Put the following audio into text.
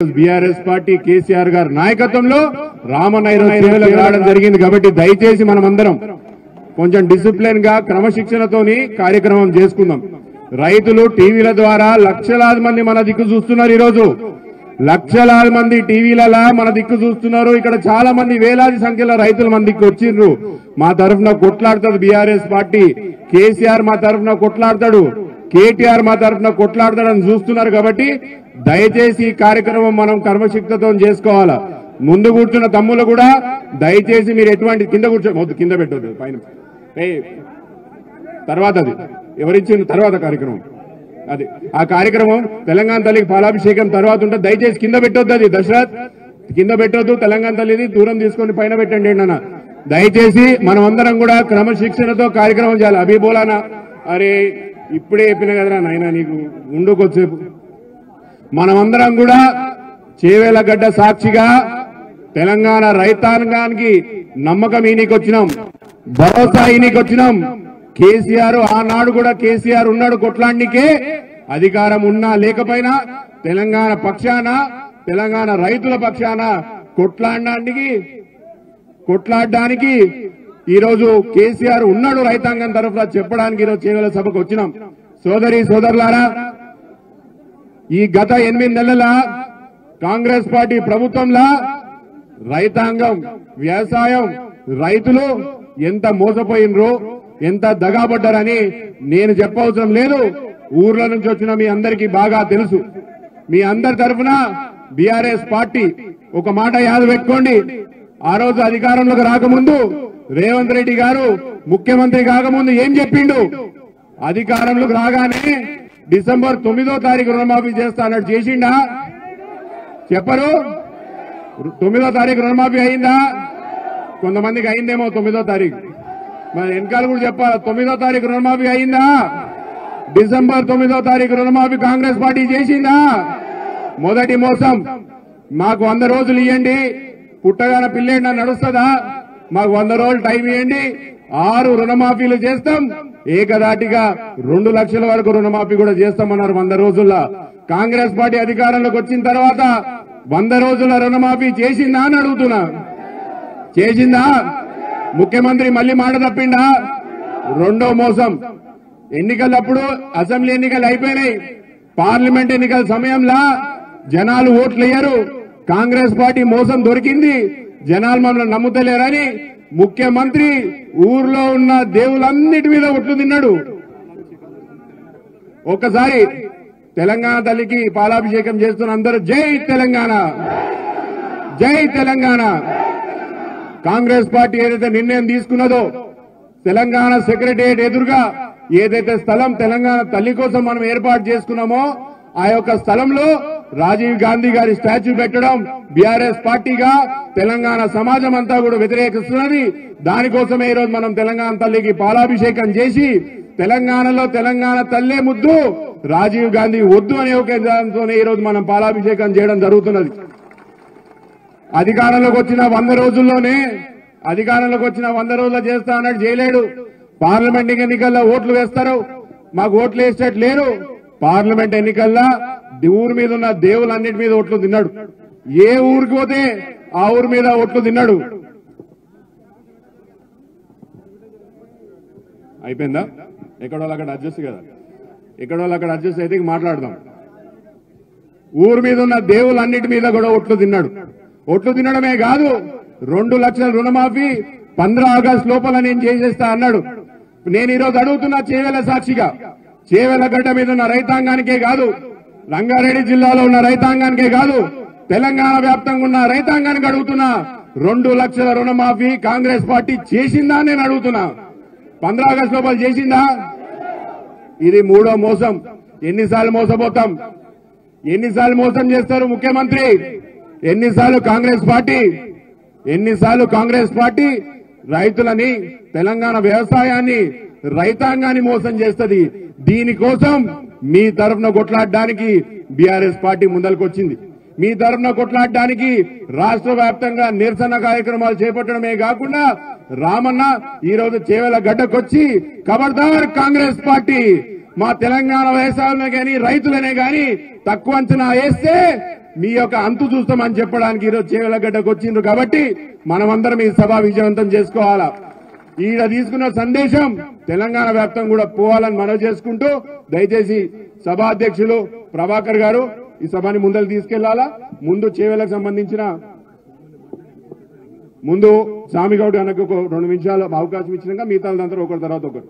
BRS party KCR గారి నాయకత్వంలో రామన్న సేవలకు రావడం జరిగింది కాబట్టి దయచేసి మనమందరం కొంచెం డిసిప్లిన్ గా క్రమశిక్షణతోని కార్యక్రమం చేసుకుందాం. రైతులు టీవీల ద్వారా లక్షలాది మంది మన దిక్కు చూస్తున్నారు. ఈరోజు లక్షలాది మంది టీవీలలో మన దిక్కు చూస్తున్నారు. ఇక్కడ చాలా మంది వేలాది సంఖ్యలో రైతులు మన దిక్కు వచ్చిండ్రు. మా తరఫున కొట్లాడుతుంది బీఆర్ఎస్ పార్టీ. కేసీఆర్ మా తరఫున కొట్లాడతాడు, కేటీఆర్ మా తరఫున కొట్లాడతాడని చూస్తున్నారు. కాబట్టి దయచేసి ఈ కార్యక్రమం మనం కర్మశక్తితో చేసుకోవాలా. ముందు కూర్చున్న తమ్ముళ్ళు కూడా దయచేసి మీరు ఎటువంటి కింద కూర్చోవద్దు, కింద పెట్టొద్దు, పైన తర్వాత అది ఎవరిచ్చిన తర్వాత కార్యక్రమం అది ఆ కార్యక్రమం తెలంగాణ తల్లికి పాలాభిషేకం తర్వాత ఉంటుంది. దయచేసి కింద పెట్టొద్దు, అది దశరథ్ కింద పెట్టొద్దు. తెలంగాణ తల్లిది దూరం తీసుకొని పైన పెట్టండి అన్న. దయచేసి మనం అందరం కూడా క్రమశిక్షణతో కార్యక్రమం చేయాలి. అభిబోలానా అరే ఇప్పుడే చెప్పిన కదరా నాయన నీకు ఉండుకొచ్చేపు. మనమందరం కూడా చేవేలగడ్డ సాక్షిగా తెలంగాణ రైతాంగానికి నమ్మకం ఈయనకొచ్చినాం, భరోసా ఈయనకొచ్చినాం. కేసీఆర్ ఆనాడు కూడా కేసీఆర్ ఉన్నాడు కొట్లాడికే, అధికారం ఉన్నా లేకపోయినా తెలంగాణ పక్షాన తెలంగాణ రైతుల పక్షాన కొట్లాడడానికి ఈరోజు కేసీఆర్ ఉన్నాడు రైతాంగం తరఫున చెప్పడానికి ఈరోజు చేవేల సభకు వచ్చినాం. సోదరి సోదరులారా, ఈ గత 8 నెలల కాంగ్రెస్ పార్టీ ప్రభుత్వంలో రైతాంగం, వ్యవసాయం, రైతులు ఎంత మోసపోయినరో, ఎంత దగాబడ్డారని నేను చెప్పవసరం లేదు. ఊర్ల నుంచి వచ్చిన మీ అందరికీ బాగా తెలుసు. మీ అందరి తరఫున బీఆర్ఎస్ పార్టీ ఒక మాట యాద పెట్టుకోండి. ఆ రోజు అధికారంలోకి రాకముందు రేవంత్ రెడ్డి గారు ముఖ్యమంత్రి కాకముందు ఏం చెప్పిండు? అధికారంలోకి రాగానే డిసెంబర్ 9వ తారీఖు రుణమాఫీ చేస్తా అన్నట్టు చేసిండా? చెప్పరు. 9వ తారీఖు రుణమాఫీ అయిందా? కొంతమందికి అయిందేమో 9వ తారీఖు, మరి వెనకాల కూడా చెప్పాలి. 9వ తారీఖు రుణమాఫీ అయిందా? డిసెంబర్ 9వ తారీఖు రుణమాఫీ కాంగ్రెస్ పార్టీ చేసిందా? మొదటి మోసం. మాకు 100 రోజులు ఇవ్వండి, పుట్టగాన పిల్లేండి నడుస్తుందా? మాకు 100 రోజులు టైం ఇవ్వండి, 6 రుణమాఫీలు చేస్తాం, ఏకదాటిగా 2 లక్షల వరకు రుణమాఫీ కూడా చేస్తామన్నారు 100 రోజుల్లో. కాంగ్రెస్ పార్టీ అధికారంలోకి వచ్చిన తర్వాత 100 రోజుల రుణమాఫీ చేసిందా అని అడుగుతున్నా. చేసిందా? ముఖ్యమంత్రి మళ్లీ మాట తప్పిండా? రెండో మోసం. ఎన్నికలప్పుడు అసెంబ్లీ ఎన్నికలు అయిపోయినాయి, పార్లమెంట్ ఎన్నికల సమయంలో జనాలు ఓట్లు వేయరు, కాంగ్రెస్ పార్టీ మోసం దొరికింది, జనాలు మమ్మల్ని నమ్ముతలేరని ముఖ్యమంత్రి ఊర్లో ఉన్న దేవులన్నిటి మీద ఒట్లు తిన్నాడు. ఒక్కసారి తెలంగాణ తల్లికి పాలాభిషేకం చేస్తున్న అందరూ జై తెలంగాణ, జై తెలంగాణ. కాంగ్రెస్ పార్టీ ఏదైతే నిర్ణయం తీసుకున్నదో, తెలంగాణ సెక్రటేరియట్ ఎదురుగా ఏదైతే స్థలం తెలంగాణ తల్లి కోసం మనం ఏర్పాటు చేసుకున్నామో ఆ యొక్క స్థలంలో రాజీవ్ గాంధీ గారి స్టాచ్యూ పెట్టడం బీఆర్ఎస్ పార్టీగా తెలంగాణ సమాజం అంతా కూడా వ్యతిరేకిస్తున్నది. దానికోసమే ఈరోజు మనం తెలంగాణ తల్లికి పాలాభిషేకం చేసి తెలంగాణలో తెలంగాణ తల్లే ముద్దు, రాజీవ్ గాంధీ వద్దు అనే ఒక దాంతోనే ఈరోజు మనం పాలాభిషేకం చేయడం జరుగుతున్నది. అధికారంలోకి వచ్చిన 100 రోజుల్లోనే అధికారంలోకి వచ్చిన 100 రోజుల్లో చేస్తా అన్నట్టు చేయలేడు. పార్లమెంట్ ఎన్నికల్లో ఓట్లు వేస్తారు, మాకు ఓట్లు వేసేటట్టు లేరు. పార్లమెంట్ ఎన్నికల్లో ఊరి మీద ఉన్న దేవులన్నిటి మీద ఓట్లు తిన్నాడు. ఏ ఊరికి పోతే ఆ ఊరి మీద ఓట్లు తిన్నాడు. అయిపోయిందా? ఎక్కడో అక్కడ అడ్జస్ట్ కదా, ఎక్కడో అక్కడ అడ్జస్ట్ అయితే మాట్లాడదాం. ఊరి మీద ఉన్న దేవులన్నిటి మీద కూడా ఓట్లు తిన్నాడు. ఓట్లు తినడమే కాదు, 2 లక్షల రుణమాఫీ 15 ఆగస్టు లోపల నేను చేసేస్తా అన్నాడు. నేను ఈరోజు అడుగుతున్నా చేవేల సాక్షిగా, చేవేల గడ్డ మీద ఉన్న రైతాంగానికే కాదు, రంగారెడ్డి జిల్లాలో ఉన్న రైతాంగానికే కాదు, తెలంగాణ వ్యాప్తంగా ఉన్న రైతాంగానికి అడుగుతున్నా, 2 లక్షల రుణమాఫీ కాంగ్రెస్ పార్టీ చేసిందా నేను అడుగుతున్నా. 15 ఆగస్టు లోపల చేసిందా? ఇది 3వ మోసం. ఎన్నిసార్లు మోసపోతాం? ఎన్నిసార్లు మోసం చేస్తారు ముఖ్యమంత్రి? ఎన్నిసార్లు కాంగ్రెస్ పార్టీ రైతులని, తెలంగాణ వ్యవసాయాన్ని, రైతాంగాన్ని మోసం చేస్తుంది. దీనికోసం మీ తరఫున కొట్లాడడానికి బీఆర్ఎస్ పార్టీ ముందరికొచ్చింది. మీ తరఫున కొట్లాడడానికి రాష్ట్ర వ్యాప్తంగా నిరసన కార్యక్రమాలు చేపట్టడమే కాకుండా రామన్న ఈరోజు చేవేల గడ్డకొచ్చి ఖబర్దార్ కాంగ్రెస్ పార్టీ మా తెలంగాణ వ్యవసాయాలనే గాని రైతులనే గాని తక్కువ అంచనా వేస్తే మీ యొక్క అంతు చూస్తామని చెప్పడానికి ఈరోజు చేవెళ్లగడ్డకు వచ్చిండ్రు కాబట్టి మనమందరం ఈ సభ విజయవంతం చేసుకోవాలా. ఈడ తీసుకున్న సందేశం తెలంగాణ వ్యాప్తంగా కూడా పోవాలని మనవి చేసుకుంటూ దయచేసి సభాధ్యక్షులు ప్రభాకర్ గారు ఈ సభని ముందరు తీసుకెళ్లాలా. ముందు చేవెళ్లకు సంబంధించిన ముందు స్వామిగౌడ్ అన్నకు 2 నిమిషాలు అవకాశం ఇచ్చినాక మిగతా ఒకరి తర్వాత ఒకరు.